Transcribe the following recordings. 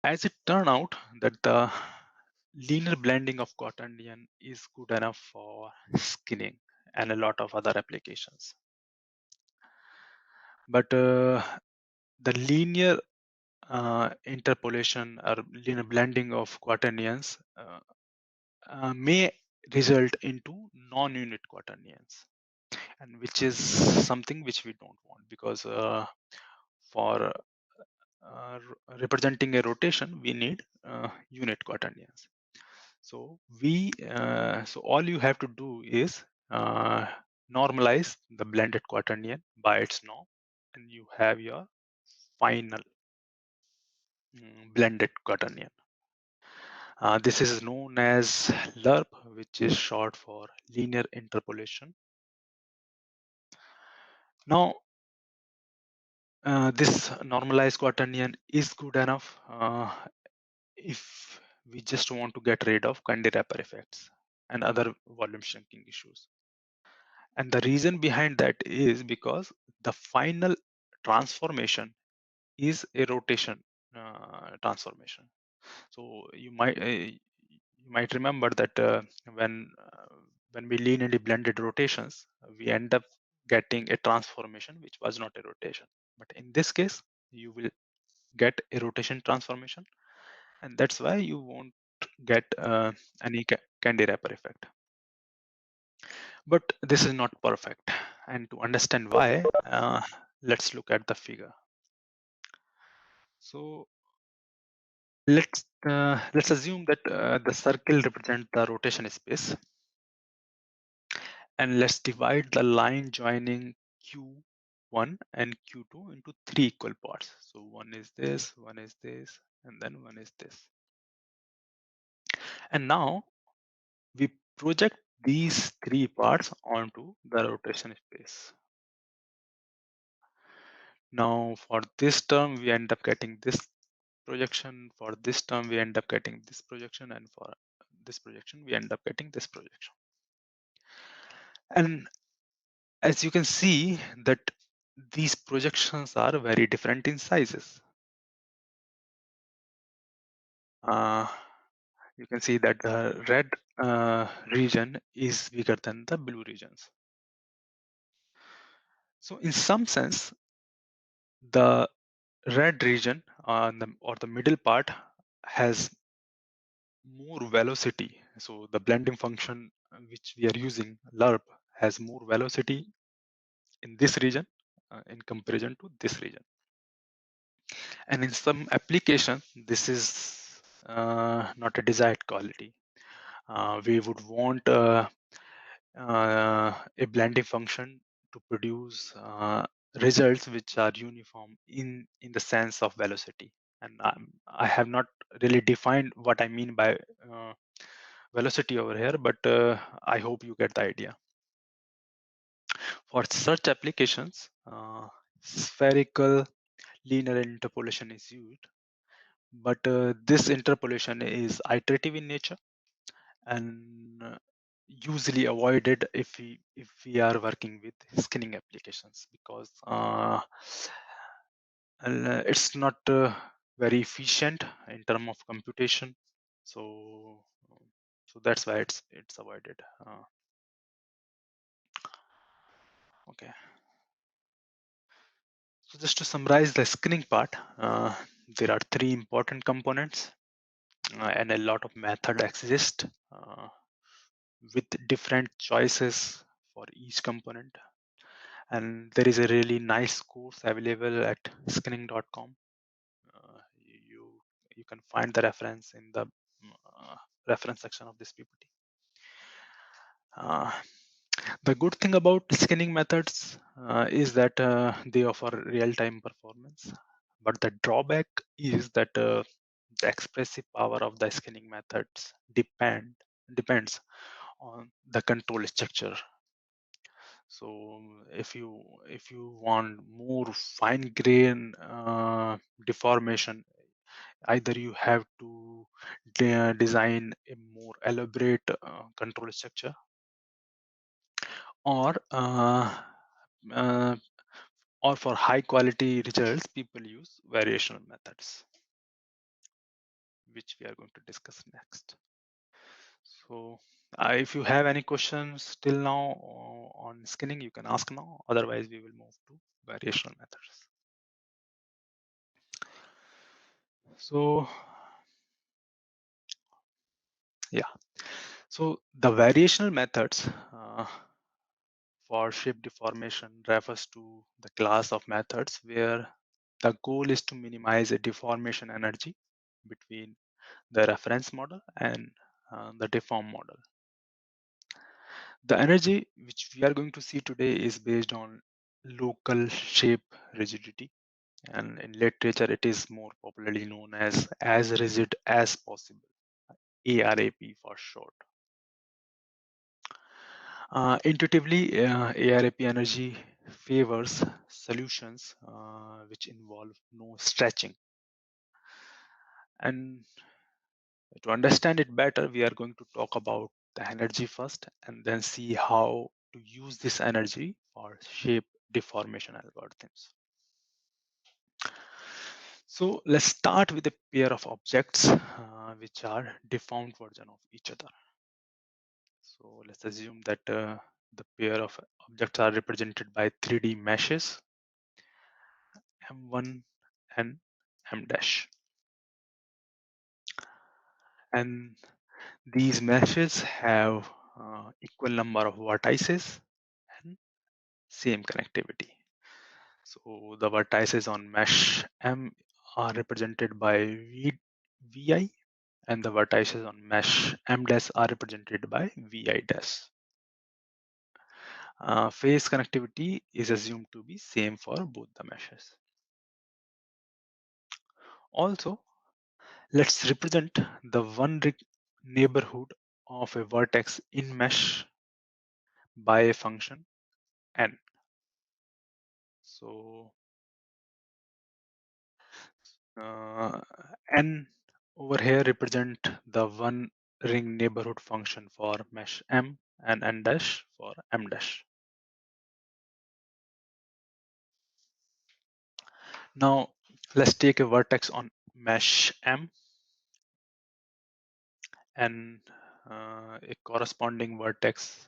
As it turned out that the linear blending of quaternion is good enough for skinning and a lot of other applications. But the linear interpolation or linear blending of quaternions may result into non-unit quaternions, and which is something which we don't want, because for representing a rotation we need unit quaternions. So so all you have to do is normalize the blended quaternion by its norm, and you have your final blended quaternion. This is known as LURP, which is short for linear interpolation. Now, this normalized quaternion is good enough if we just want to get rid of Candy-Wrapper effects and other volume shrinking issues. And the reason behind that is because the final transformation is a rotation transformation. So you might remember that when we linearly blended rotations, we end up getting a transformation which was not a rotation. But in this case, you will get a rotation transformation, and that's why you won't get any candy wrapper effect. But this is not perfect, and to understand why, let's look at the figure. So let's assume that the circle represents the rotation space, and let's divide the line joining Q1 and Q2 into three equal parts. So one is this, and then one is this. And now we project these three parts onto the rotation space. Now for this term, we end up getting this projection. For this term, we end up getting this projection. And for this projection, we end up getting this projection. And as you can see that these projections are very different in sizes. You can see that the red region is bigger than the blue regions. So in some sense, the red region or the middle part has more velocity. So the blending function which we are using, LURP, has more velocity in this region in comparison to this region. And in some application, this is not a desired quality. We would want a blending function to produce results which are uniform in the sense of velocity. And I have not really defined what I mean by velocity over here, but I hope you get the idea. For such applications, spherical linear interpolation is used, but this interpolation is iterative in nature and usually avoided if we are working with skinning applications, because it's not very efficient in terms of computation. So that's why it's avoided. Okay. So just to summarize the skinning part, there are three important components, and a lot of method exist with different choices for each component. And there is a really nice course available at skinning.com. You can find the reference in the reference section of this PPT. The good thing about skinning methods is that they offer real-time performance, but the drawback is that the expressive power of the skinning methods depends on the control structure. So if you want more fine grain deformation, either you have to design a more elaborate control structure, or uh, or for high quality results, people use variational methods. which we are going to discuss next. So if you have any questions till now on skinning, you can ask now. Otherwise, we will move to variational methods. So yeah, so the variational methods for shape deformation refers to the class of methods where the goal is to minimize a deformation energy between the reference model and the deformed model. The energy which we are going to see today is based on local shape rigidity, and in literature it is more popularly known as rigid as possible, ARAP for short. Intuitively, ARAP energy favors solutions which involve no stretching. And to understand it better, we are going to talk about the energy first and then see how to use this energy for shape deformation algorithms. So let's start with a pair of objects which are deformed version of each other. So let's assume that the pair of objects are represented by 3D meshes, M1 and M dash. And these meshes have equal number of vertices and same connectivity. So the vertices on mesh M are represented by Vi, and the vertices on mesh M dash are represented by Vi dash. Phase connectivity is assumed to be same for both the meshes. Also, let's represent the one neighborhood of a vertex in mesh by a function n. So n over here represent the one ring neighborhood function for mesh M and n dash for M dash. Now let's take a vertex on mesh M and a corresponding vertex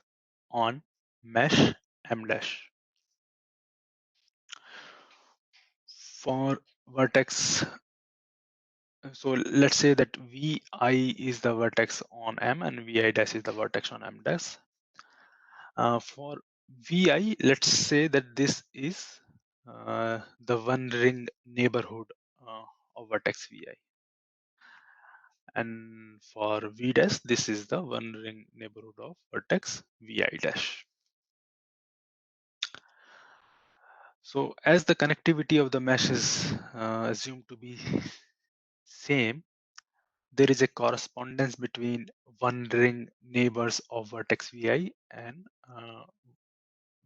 on mesh M dash. For vertex, so let's say that Vi is the vertex on M and Vi dash is the vertex on M dash. For Vi, let's say that this is the one ring neighborhood of vertex Vi. And for V dash, this is the one ring neighborhood of vertex Vi dash. So as the connectivity of the mesh is assumed to be same, there is a correspondence between one ring neighbors of vertex Vi and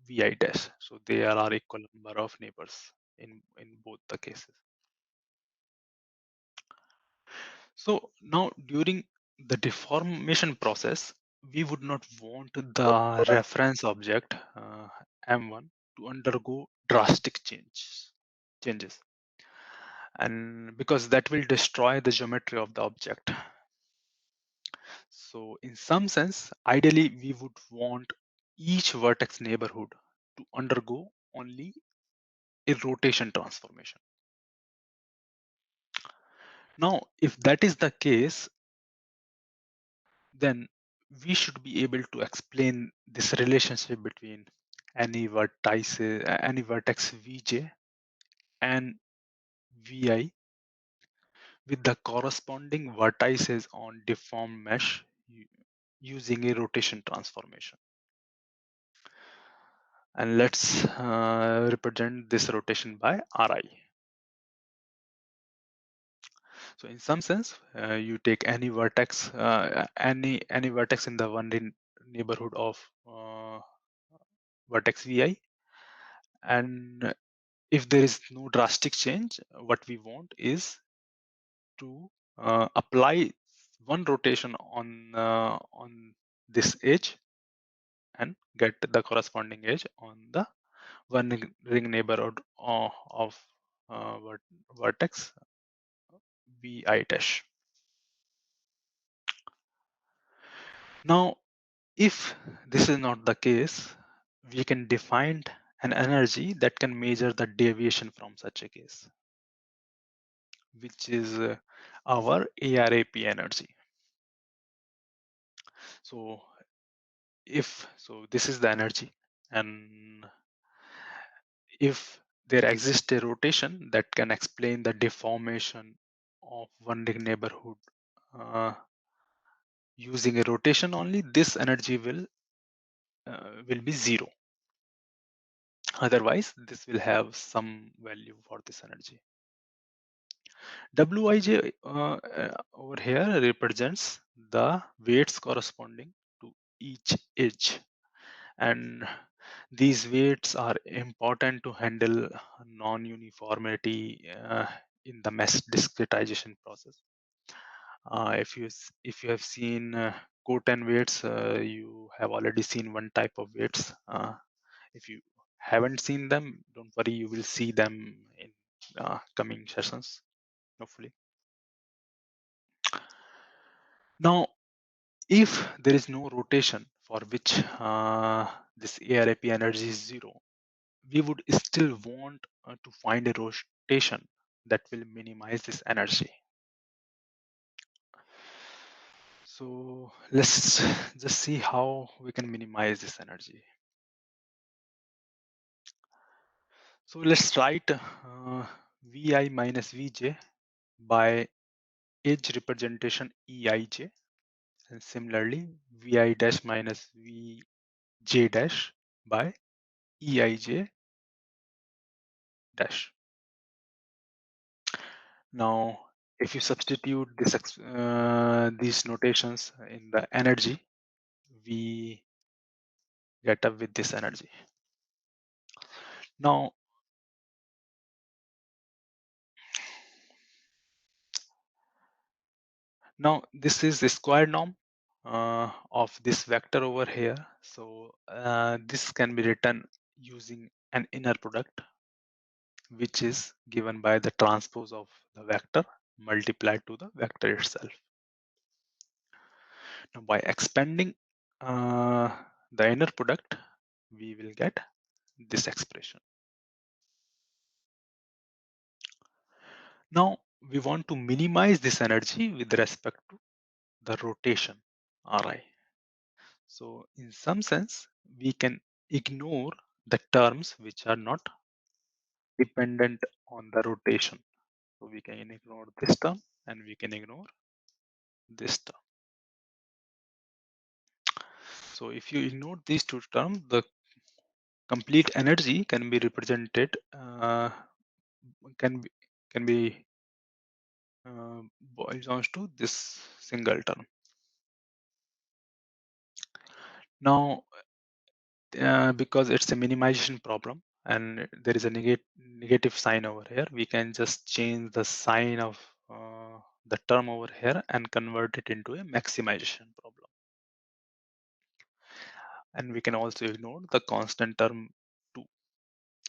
Vi dash. So there are equal number of neighbors in both the cases. So now during the deformation process, we would not want the reference object M1 to undergo drastic changes, and because that will destroy the geometry of the object. So in some sense, ideally we would want each vertex neighborhood to undergo only a rotation transformation. Now, if that is the case, then we should be able to explain this relationship between any vertex Vj and Vi with the corresponding vertices on deformed mesh using a rotation transformation. And let's represent this rotation by Ri. So in some sense, you take any vertex, any vertex in the one neighborhood of vertex Vi, and if there is no drastic change, what we want is to apply one rotation on this edge and get the corresponding edge on the one ring neighborhood of vertex Vi dash. Now, if this is not the case, we can define an energy that can measure the deviation from such a case, which is our ARAP energy. So this is the energy, and if there exists a rotation that can explain the deformation of one neighborhood using a rotation only, this energy will be zero. Otherwise, this will have some value for this energy. Wij over here represents the weights corresponding to each edge, and these weights are important to handle non-uniformity in the mesh discretization process. If you have seen Cotan weights, you have already seen one type of weights. If you haven't seen them, don't worry, you will see them in coming sessions, hopefully. Now, if there is no rotation for which this ARAP energy is zero, we would still want to find a rotation that will minimize this energy. So let's just see how we can minimize this energy. So let's write Vi minus Vj by edge representation Eij, and similarly Vi dash minus Vj dash by Eij dash. Now, if you substitute these notations in the energy, we get up with this energy. Now, this is the square norm of this vector over here. So this can be written using an inner product, which is given by the transpose of the vector multiplied to the vector itself. Now, by expanding the inner product, we will get this expression. Now, we want to minimize this energy with respect to the rotation Ri. So in some sense, we can ignore the terms which are not dependent on the rotation. So we can ignore this term and we can ignore this term. So if you ignore these two terms, the complete energy can be represented, can be boils down to this single term. Now, because it's a minimization problem and there is a negative sign over here, we can just change the sign of the term over here and convert it into a maximization problem. And we can also ignore the constant term too.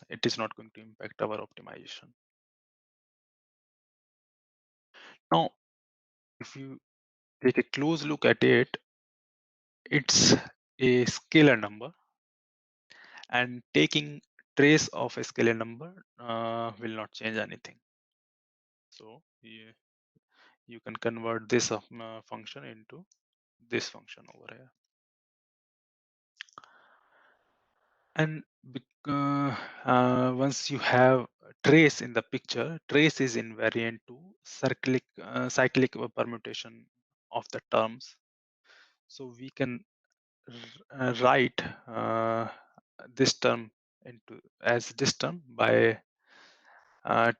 It is not going to impact our optimization. Now, if you take a close look at it, it's a scalar number, and taking trace of a scalar number will not change anything. So you can convert this function into this function over here. And once you have trace in the picture, trace is invariant to cyclic permutation of the terms. So we can write this term into as this term by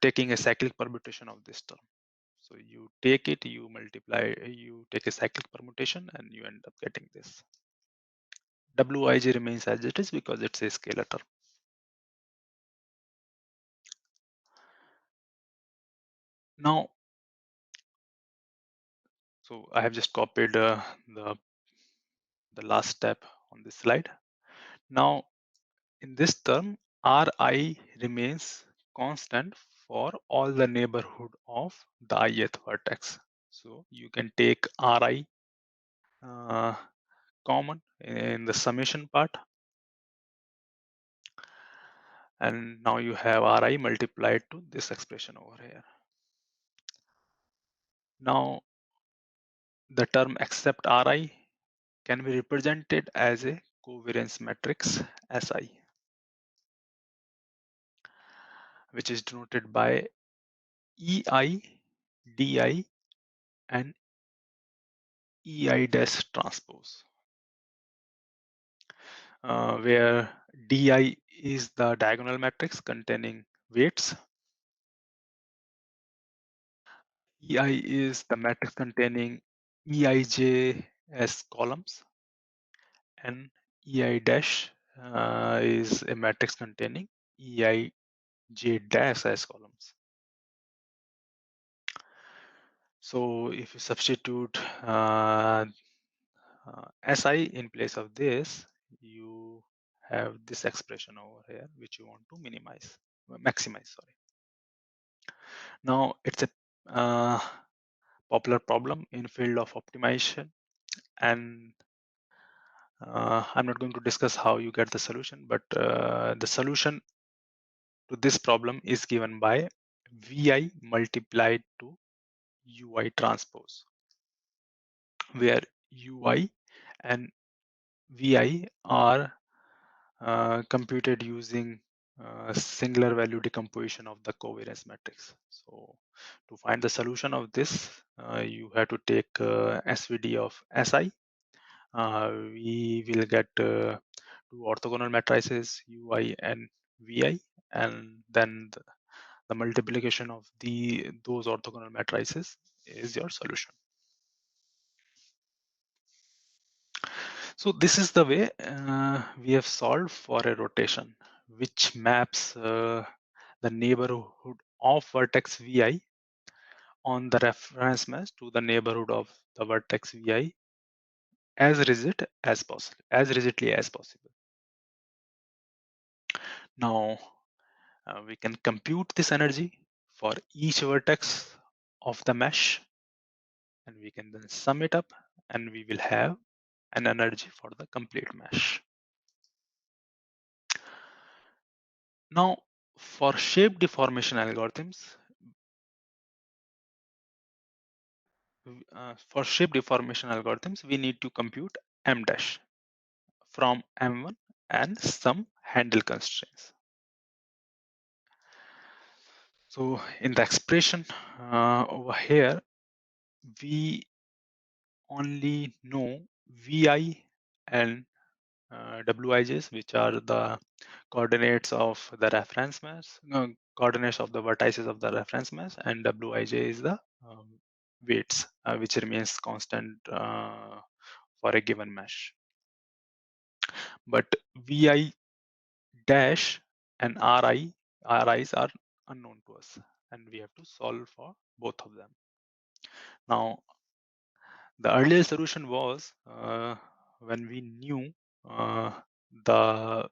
taking a cyclic permutation of this term. So you take it, you multiply, you take a cyclic permutation, and you end up getting this. Wij remains as it is because it's a scalar term. Now, so I have just copied the last step on this slide. Now, in this term, Ri remains constant for all the neighborhood of the ith vertex. So you can take Ri common in the summation part. And now you have Ri multiplied to this expression over here. Now the term except Ri can be represented as a covariance matrix Si, which is denoted by Ei, Di, and Ei dash transpose, where Di is the diagonal matrix containing weights. Ei is the matrix containing Eij as columns, and Ei dash is a matrix containing Eij dash as columns. So if you substitute Si in place of this, you have this expression over here, which you want to maximize, sorry. Now it's a popular problem in field of optimization, and I'm not going to discuss how you get the solution, but the solution to this problem is given by Vi multiplied to Ui transpose, where Ui and Vi are computed using singular value decomposition of the covariance matrix. So to find the solution of this, you have to take SVD of Si. We will get two orthogonal matrices Ui and Vi, and then the multiplication of those orthogonal matrices is your solution. So this is the way we have solved for a rotation, which maps the neighborhood of vertex Vi on the reference mesh to the neighborhood of the vertex Vi as rigidly as possible. Now we can compute this energy for each vertex of the mesh, and we can then sum it up, and we will have an energy for the complete mesh. Now, for shape deformation algorithms, we need to compute m dash from m1 and some handle constraints. So in the expression over here, we only know Vi and Wij's, which are the coordinates of the reference mesh, coordinates of the vertices of the reference mesh, and Wij is the weights, which remains constant for a given mesh. But Vi dash and Ri's are unknown to us, and we have to solve for both of them. Now, the earlier solution was when we knew the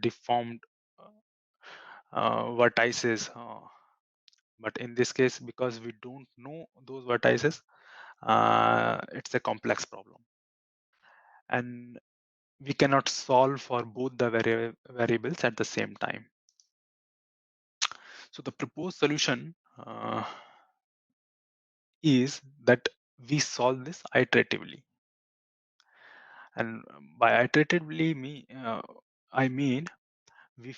deformed vertices, but in this case, because we don't know those vertices, it's a complex problem, and we cannot solve for both the variables at the same time. So the proposed solution is that we solve this iteratively, and by iteratively I mean we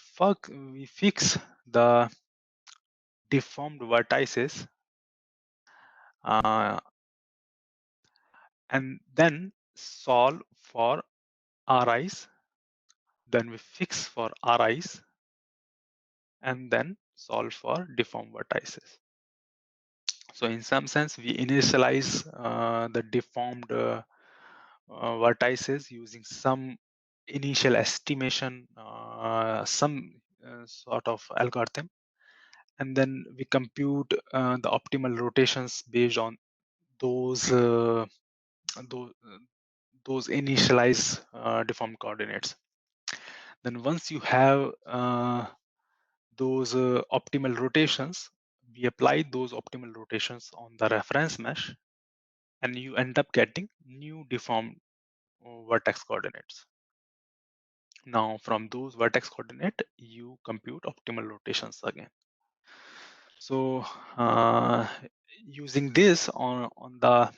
fix the deformed vertices and then solve for Ri's, then we fix for Ri's, and then solve for deformed vertices. So in some sense, we initialize the deformed vertices using some initial estimation, some sort of algorithm, and then we compute the optimal rotations based on those those, those initialized deformed coordinates. Then once you have those optimal rotations, we apply those optimal rotations on the reference mesh, and you end up getting new deformed vertex coordinates. Now from those vertex coordinate, you compute optimal rotations again. So using this on the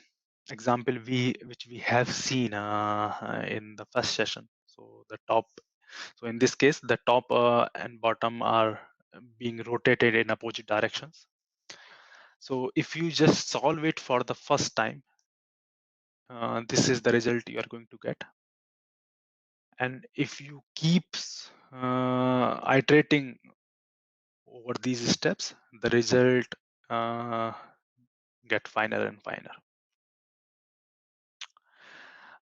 example which we have seen in the first session. So the top, so in this case, the top and bottom are being rotated in opposite directions. So if you just solve it for the first time, this is the result you are going to get. And if you keep iterating over these steps, the result uh, get finer and finer.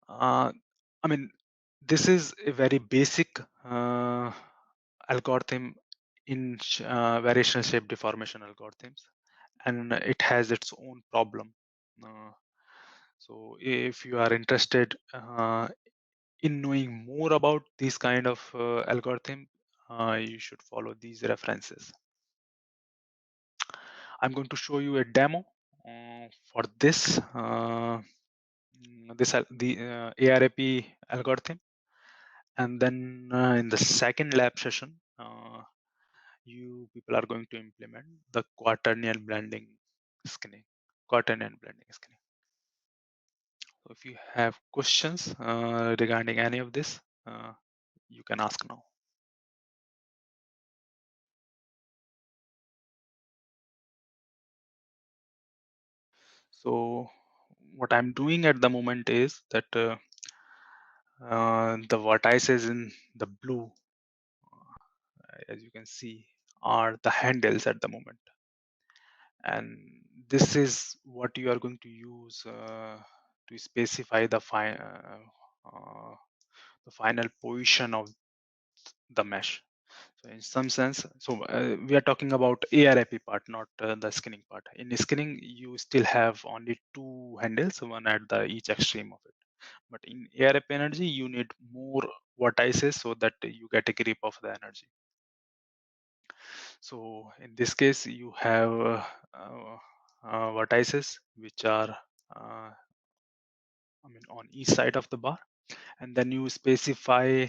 I mean, this is a very basic algorithm in variational shape deformation algorithms, and it has its own problem. Uh, so if you are interested in knowing more about this kind of algorithm, you should follow these references. I'm going to show you a demo for this the ARAP algorithm, and then in the second lab session, you people are going to implement the quaternion blending skinning. Quaternion blending skinning. So if you have questions regarding any of this, you can ask now. So what I'm doing at the moment is that the vertices in the blue, as you can see, are the handles at the moment, and this is what you are going to use to specify the final position of the mesh. So in some sense, so we are talking about ARAP part, not the skinning part. In skinning, you still have only two handles, one at the each extreme of it. But in ARAP energy, you need more vertices so that you get a grip of the energy. So in this case, you have vertices which are on each side of the bar, and then you specify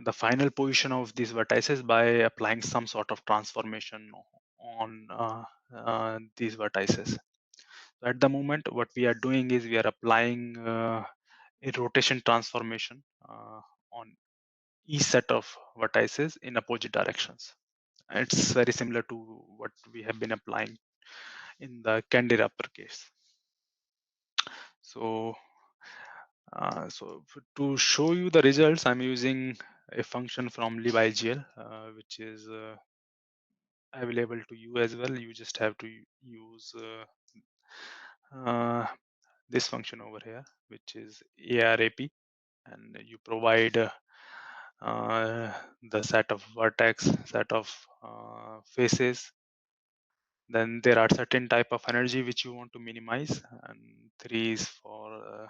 the final position of these vertices by applying some sort of transformation on these vertices. So at the moment, what we are doing is we are applying a rotation transformation on each set of vertices in opposite directions. It's very similar to what we have been applying in the candy wrapper case. So, to show you the results, I'm using a function from libigl, which is available to you as well. You just have to use this function over here, which is ARAP, and you provide the set of vertex, set of faces. Then there are certain type of energy which you want to minimize, and three is for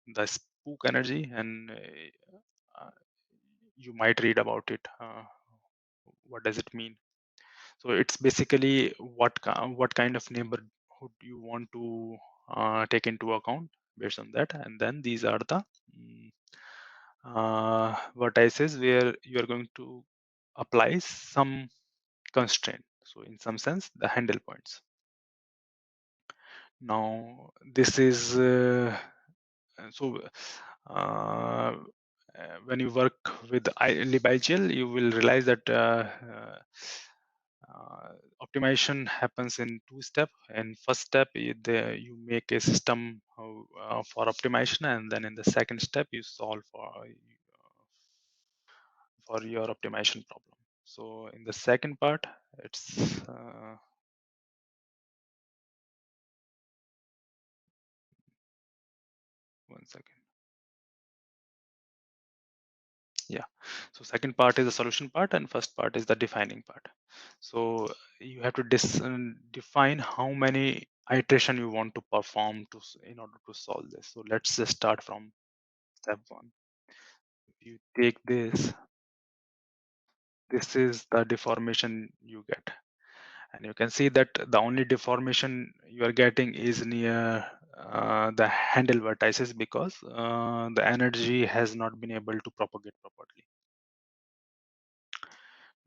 the spook energy, and you might read about it. What does it mean? So it's basically what kind of neighborhood you want to take into account based on that, and then these are the mm, vertices where you are going to apply some constraint. So in some sense, the handle points. Now this is so uh, when you work with libigel, you will realize that optimization happens in two steps. In first step, you make a system for optimization, and then in the second step, you solve for your optimization problem. So in the second part, it's one second. Yeah. So second part is the solution part, and first part is the defining part. So you have to define how many iteration you want to perform in order to solve this. So let's just start from step one. If you take this is the deformation you get, and you can see that the only deformation you are getting is near the handle vertices because the energy has not been able to propagate properly.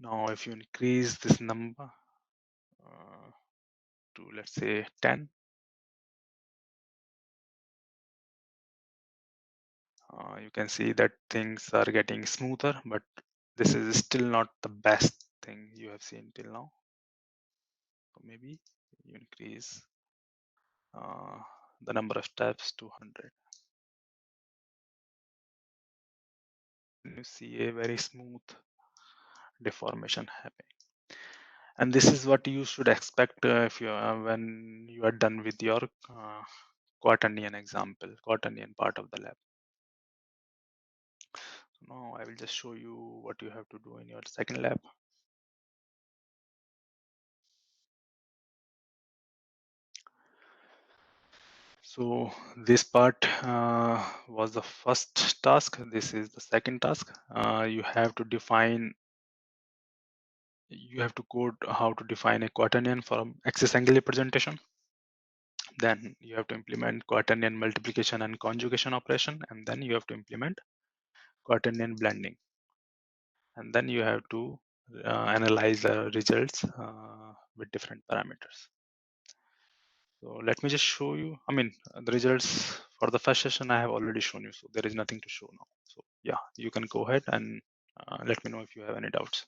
Now, if you increase this number to, let's say, 10, you can see that things are getting smoother, but this is still not the best thing you have seen till now. So maybe you increase the number of steps to 100. You see a very smooth deformation happening. And this is what you should expect if you when you are done with your quaternion example, quaternion part of the lab. So now I will just show you what you have to do in your second lab. So this part was the first task. This is the second task. You have to define, you have to code how to define a quaternion from axis angle representation. Then you have to implement quaternion multiplication and conjugation operation, and then you have to implement quaternion blending, and then you have to analyze the results with different parameters. So let me just show you. I mean, the results for the first session I have already shown you, so there is nothing to show now. So yeah, you can go ahead and let me know if you have any doubts.